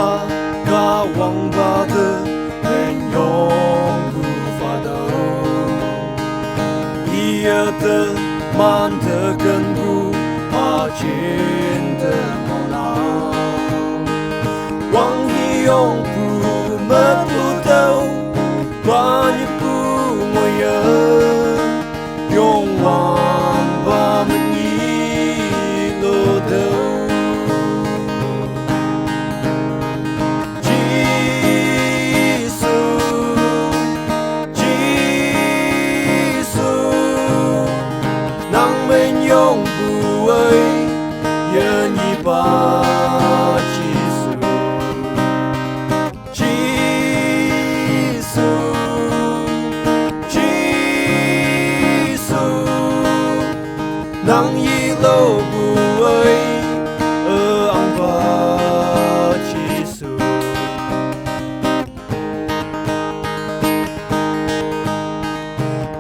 ba ca wang ba de men yong bu fa do ia de man de gần bu a trên de mo na wang hi yong bu mất bu đâu qua như bu ngồi nhớ yong wang ba mình nghĩ lô đâu yong bu ơi yên nhi ba Giêsu nang yi lo bu ơi ông ba Giêsu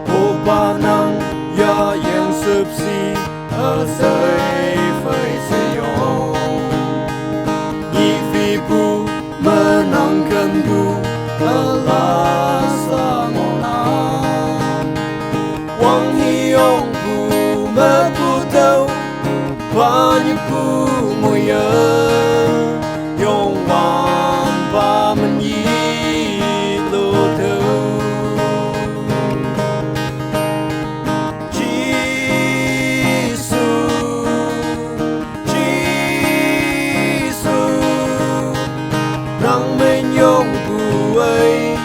ô ba nang ya yang sụp si ở dưới phơi xây yong nhị phi bu mơ nang cần bu ở la sa ngô na wang hi yong bu mơ bu đâu ba như bu ngồi nhớ yong wang ba mình yi lô đâu nang men yong bu ơi